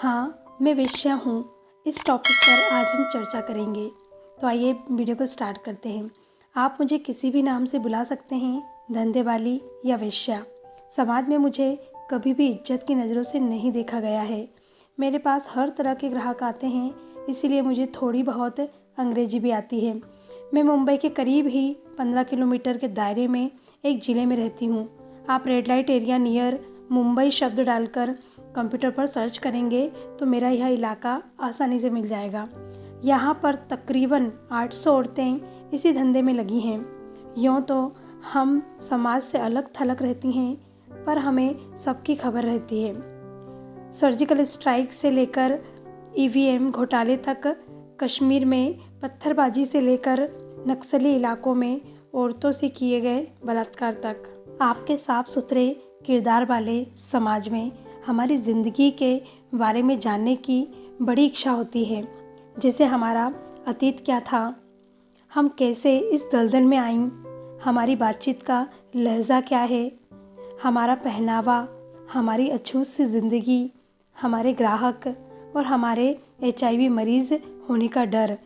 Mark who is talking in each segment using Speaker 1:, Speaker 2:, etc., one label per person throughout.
Speaker 1: हाँ, मैं वेश्या हूँ। इस टॉपिक पर आज हम चर्चा करेंगे। तो आइए वीडियो को स्टार्ट करते हैं। आप मुझे किसी भी नाम से बुला सकते हैं, धंधे वाली या वेश्या। समाज में मुझे कभी भी इज्जत की नज़रों से नहीं देखा गया है। मेरे पास हर तरह के ग्राहक आते हैं, इसीलिए मुझे थोड़ी बहुत अंग्रेजी भी आती है। मैं मुंबई के करीब ही 15 किलोमीटर के दायरे में एक ज़िले में रहती हूँ। आप red light area near Mumbai शब्द डालकर कंप्यूटर पर सर्च करेंगे तो मेरा यह इलाका आसानी से मिल जाएगा। यहाँ पर तकरीबन 800 औरतें इसी धंधे में लगी हैं। यूँ तो हम समाज से अलग थलग रहती हैं, पर हमें सबकी खबर रहती है। सर्जिकल स्ट्राइक से लेकर ईवीएम घोटाले तक, कश्मीर में पत्थरबाजी से लेकर नक्सली इलाकों में औरतों से किए गए बलात्कार तक, आपके साफ सुथरे किरदार वाले समाज में हमारी ज़िंदगी के बारे में जानने की बड़ी इच्छा होती है। जैसे हमारा अतीत क्या था, हम कैसे इस दलदल में आईं, हमारी बातचीत का लहजा क्या है, हमारा पहनावा, हमारी अछूत सी ज़िंदगी, हमारे ग्राहक और हमारे HIV मरीज़ होने का डर,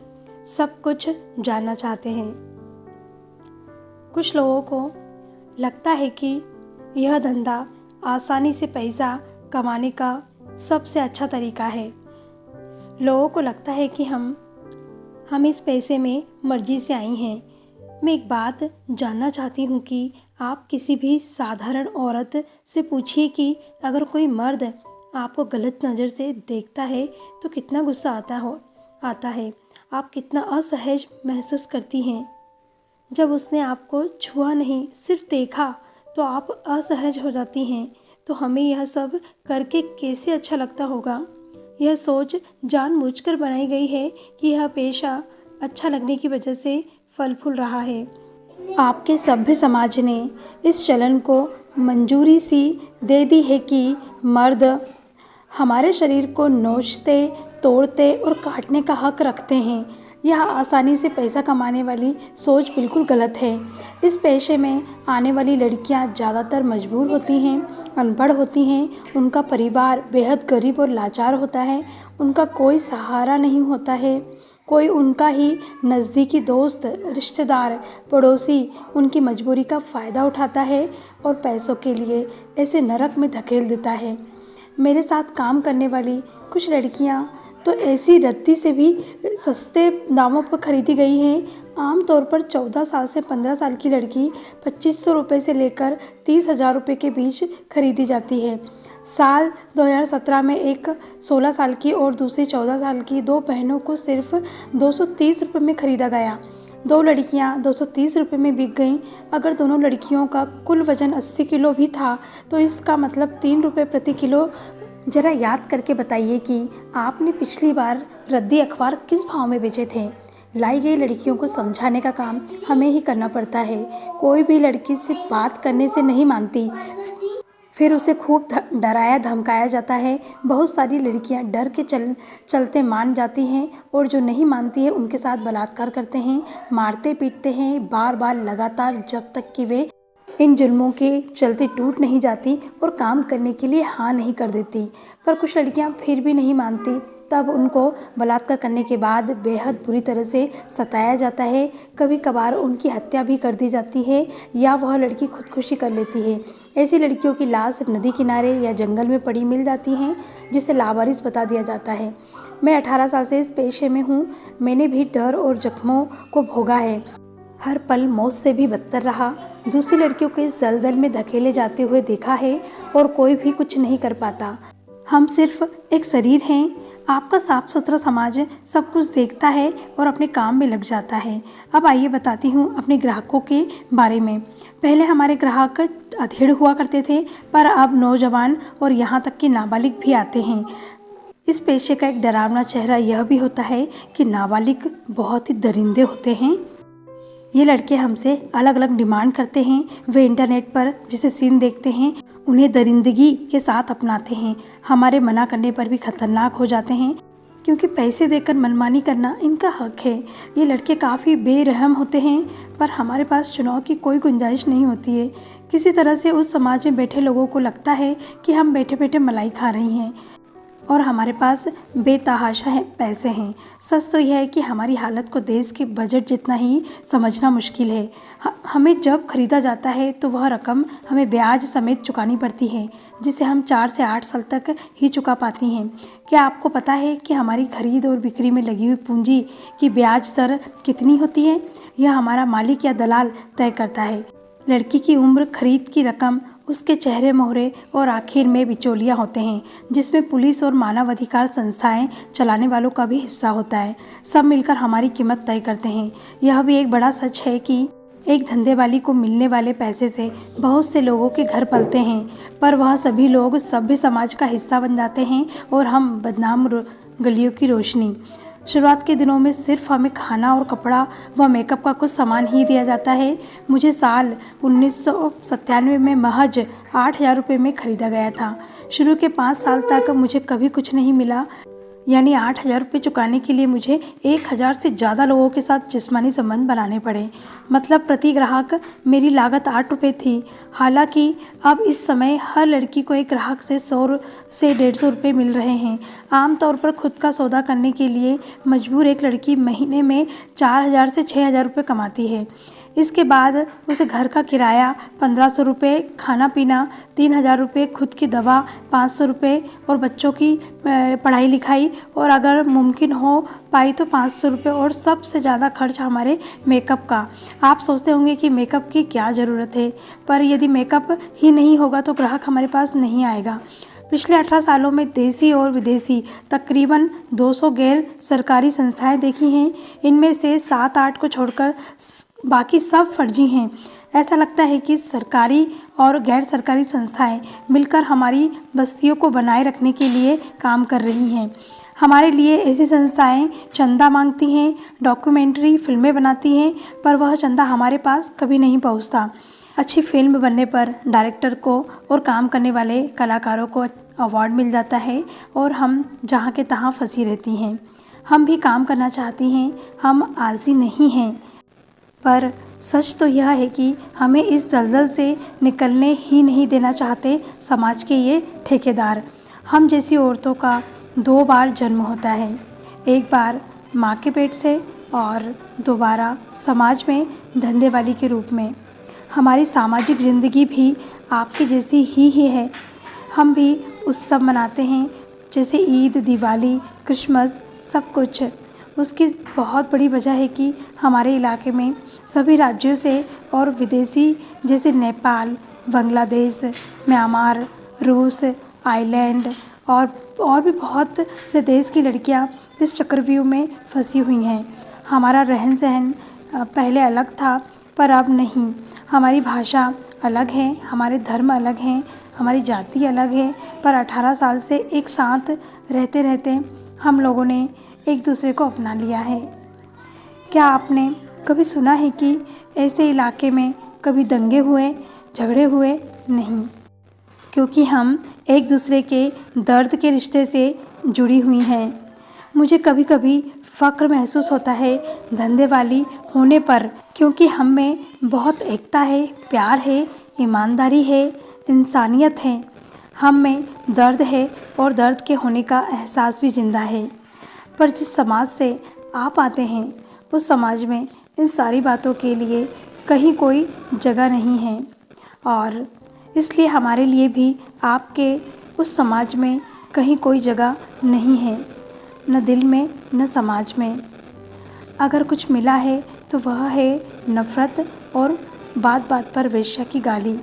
Speaker 1: सब कुछ जानना चाहते हैं। कुछ लोगों को लगता है कि यह धंधा आसानी से पैसा कमाने का सबसे अच्छा तरीका है। लोगों को लगता है कि हम इस पैसे में मर्जी से आई हैं। मैं एक बात जानना चाहती हूँ कि आप किसी भी साधारण औरत से पूछिए कि अगर कोई मर्द आपको गलत नज़र से देखता है तो कितना गुस्सा आता है, आप कितना असहज महसूस करती हैं। जब उसने आपको छुआ नहीं, सिर्फ देखा तो आप असहज हो जाती हैं। तो हमें यह सब करके कैसे अच्छा लगता होगा। यह सोच जानबूझकर बनाई गई है कि यह पेशा अच्छा लगने की वजह से फल फूल रहा है। आपके सभ्य समाज ने इस चलन को मंजूरी सी दे दी है कि मर्द हमारे शरीर को नोचते, तोड़ते और काटने का हक रखते हैं। यह आसानी से पैसा कमाने वाली सोच बिल्कुल गलत है। इस पेशे में आने वाली लड़कियां ज़्यादातर मजबूर होती हैं, अनपढ़ होती हैं, उनका परिवार बेहद गरीब और लाचार होता है, उनका कोई सहारा नहीं होता है, कोई उनका ही नज़दीकी दोस्त, रिश्तेदार, पड़ोसी उनकी मजबूरी का फ़ायदा उठाता है और पैसों के लिए ऐसे नरक में धकेल देता है। मेरे साथ काम करने वाली कुछ लड़कियां तो ऐसी रद्दी से भी सस्ते दामों पर खरीदी गई हैं। आमतौर पर 14 साल से 15 साल की लड़की 2500 रुपये से लेकर 30,000 रुपये के बीच खरीदी जाती है। साल 2017 में एक 16 साल की और दूसरी 14 साल की दो बहनों को सिर्फ 230 रुपये में खरीदा गया। दो लड़कियां 230 रुपये में बिक गईं। अगर दोनों लड़कियों का कुल वज़न 80 किलो भी था तो इसका मतलब 3 रुपये प्रति किलो। ज़रा याद करके बताइए कि आपने पिछली बार रद्दी अखबार किस भाव में बेचे थे। लाई गई लड़कियों को समझाने का काम हमें ही करना पड़ता है। कोई भी लड़की सिर्फ बात करने से नहीं मानती, फिर उसे खूब डराया धमकाया जाता है। बहुत सारी लड़कियां डर के चलते मान जाती हैं और जो नहीं मानती है उनके साथ बलात्कार करते हैं, मारते पीटते हैं बार बार लगातार, जब तक कि वे इन जुल्मों के चलते टूट नहीं जाती और काम करने के लिए हाँ नहीं कर देती। पर कुछ लड़कियां फिर भी नहीं मानती, तब उनको बलात्कार करने के बाद बेहद बुरी तरह से सताया जाता है। कभी कभार उनकी हत्या भी कर दी जाती है या वह लड़की खुदकुशी कर लेती है। ऐसी लड़कियों की लाश नदी किनारे या जंगल में पड़ी मिल जाती हैं, जिसे लावारिस बता दिया जाता है। मैं 18 साल से इस पेशे में हूँ। मैंने भी डर और जख्मों को भोगा है। हर पल मौत से भी बदतर रहा। दूसरी लड़कियों को इस दलदल में धकेले जाते हुए देखा है और कोई भी कुछ नहीं कर पाता। हम सिर्फ एक शरीर हैं। आपका साफ सुथरा समाज सब कुछ देखता है और अपने काम में लग जाता है। अब आइए बताती हूँ अपने ग्राहकों के बारे में। पहले हमारे ग्राहक अधेड़ हुआ करते थे, पर अब नौजवान और यहाँ तक कि नाबालिग भी आते हैं। इस पेशे का एक डरावना चेहरा यह भी होता है कि नाबालिग बहुत ही दरिंदे होते हैं। ये लड़के हमसे अलग अलग डिमांड करते हैं। वे इंटरनेट पर जैसे सीन देखते हैं, उन्हें दरिंदगी के साथ अपनाते हैं। हमारे मना करने पर भी खतरनाक हो जाते हैं, क्योंकि पैसे देकर मनमानी करना इनका हक है। ये लड़के काफ़ी बेरहम होते हैं, पर हमारे पास चुनाव की कोई गुंजाइश नहीं होती है। किसी तरह से उस समाज में बैठे लोगों को लगता है कि हम बैठे बैठे मलाई खा रही हैं। और हमारे पास बेतहाशा है पैसे हैं। सच तो यह है कि हमारी हालत को देश के बजट जितना ही समझना मुश्किल है। हमें जब खरीदा जाता है तो वह रकम हमें ब्याज समेत चुकानी पड़ती है, जिसे हम 4 से 8 साल तक ही चुका पाती हैं। क्या आपको पता है कि हमारी खरीद और बिक्री में लगी हुई पूंजी की ब्याज दर कितनी होती है? यह हमारा मालिक या दलाल तय करता है। लड़की की उम्र, खरीद की रकम, उसके चेहरे मोहरे और आखिर में बिचौलिया होते हैं, जिसमें पुलिस और मानवाधिकार संस्थाएं चलाने वालों का भी हिस्सा होता है। सब मिलकर हमारी कीमत तय करते हैं। यह भी एक बड़ा सच है कि एक धंधे वाली को मिलने वाले पैसे से बहुत से लोगों के घर पलते हैं, पर वह सभी लोग सभ्य समाज का हिस्सा बन जाते हैं और हम बदनाम गलियों की रोशनी। शुरुआत के दिनों में सिर्फ हमें खाना और कपड़ा व मेकअप का कुछ सामान ही दिया जाता है। मुझे साल 1997 में महज 8,000 रुपये में ख़रीदा गया था। शुरू के 5 साल तक मुझे कभी कुछ नहीं मिला, यानी 8,000 रुपये चुकाने के लिए मुझे 1,000 से ज़्यादा लोगों के साथ जिस्मानी संबंध बनाने पड़े। मतलब प्रति ग्राहक मेरी लागत 8 रुपये थी। हालांकि अब इस समय हर लड़की को एक ग्राहक से 100 से 150 रुपये मिल रहे हैं। आमतौर पर खुद का सौदा करने के लिए मजबूर एक लड़की महीने में 4,000 से 6,000 रुपये कमाती है। इसके बाद उसे घर का किराया 1,500 रुपये, खाना पीना 3,000 रुपये, खुद की दवा 500 रुपये और बच्चों की पढ़ाई लिखाई और अगर मुमकिन हो पाई तो 500 रुपये और सबसे ज़्यादा खर्च हमारे मेकअप का। आप सोचते होंगे कि मेकअप की क्या ज़रूरत है, पर यदि मेकअप ही नहीं होगा तो ग्राहक हमारे पास नहीं आएगा। पिछले 18 सालों में देसी और विदेशी तकरीबन 200 गैर सरकारी संस्थाएं देखी हैं। इनमें से 7-8 को छोड़कर बाकी सब फर्जी हैं। ऐसा लगता है कि सरकारी और गैर सरकारी संस्थाएं मिलकर हमारी बस्तियों को बनाए रखने के लिए काम कर रही हैं। हमारे लिए ऐसी संस्थाएं चंदा मांगती हैं, डॉक्यूमेंट्री फिल्में बनाती हैं, पर वह चंदा हमारे पास कभी नहीं पहुंचता। अच्छी फिल्म बनने पर डायरेक्टर को और काम करने वाले कलाकारों को अवार्ड मिल जाता है और हम जहाँ के तहाँ फंसी रहती हैं। हम भी काम करना चाहती हैं, हम आलसी नहीं हैं, पर सच तो यह है कि हमें इस दलदल से निकलने ही नहीं देना चाहते समाज के ये ठेकेदार। हम जैसी औरतों का 2 बार जन्म होता है, एक बार माँ के पेट से और दोबारा समाज में धंधे वाली के रूप में। हमारी सामाजिक ज़िंदगी भी आपकी जैसी ही है। हम भी उत्सव मनाते हैं, जैसे ईद, दिवाली, क्रिसमस, सब कुछ। उसकी बहुत बड़ी वजह है कि हमारे इलाके में सभी राज्यों से और विदेशी जैसे नेपाल, बांग्लादेश, म्यांमार, रूस, आइलैंड और भी बहुत से देश की लड़कियां इस चक्रव्यूह में फंसी हुई हैं। हमारा रहन सहन पहले अलग था, पर अब नहीं। हमारी भाषा अलग है, हमारे धर्म अलग हैं, हमारी जाति अलग है, पर 18 साल से एक साथ रहते रहते हम लोगों ने एक दूसरे को अपना लिया है। क्या आपने कभी सुना है कि ऐसे इलाके में कभी दंगे हुए, झगड़े हुए? नहीं, क्योंकि हम एक दूसरे के दर्द के रिश्ते से जुड़ी हुई हैं। मुझे कभी कभी फ़क्र महसूस होता है धंधे वाली होने पर, क्योंकि हम में बहुत एकता है, प्यार है, ईमानदारी है, इंसानियत है। हम में दर्द है और दर्द के होने का एहसास भी जिंदा है। पर जिस समाज से आप आते हैं उस समाज में इन सारी बातों के लिए कहीं कोई जगह नहीं है, और इसलिए हमारे लिए भी आपके उस समाज में कहीं कोई जगह नहीं है, न दिल में न समाज में। अगर कुछ मिला है तो वह है नफ़रत और बात बात पर वेश्या की गाली।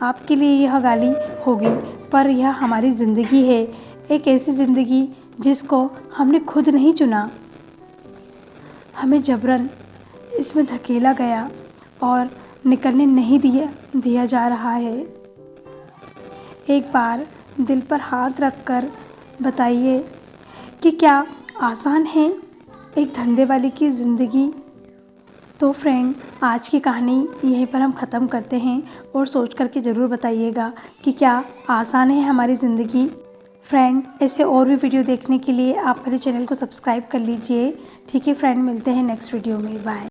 Speaker 1: आपके लिए यह गाली होगी, पर यह हमारी ज़िंदगी है, एक ऐसी ज़िंदगी जिसको हमने खुद नहीं चुना। हमें जबरन इसमें धकेला गया और निकलने नहीं दिया जा रहा है। एक बार दिल पर हाथ रखकर बताइए कि क्या आसान है एक धंधे वाले की ज़िंदगी? तो फ्रेंड, आज की कहानी यहीं पर हम ख़त्म करते हैं, और सोच करके ज़रूर बताइएगा कि क्या आसान है हमारी ज़िंदगी। फ्रेंड, ऐसे और भी वीडियो देखने के लिए आप मेरे चैनल को सब्सक्राइब कर लीजिए। ठीक है फ्रेंड, मिलते हैं नेक्स्ट वीडियो में। बाय।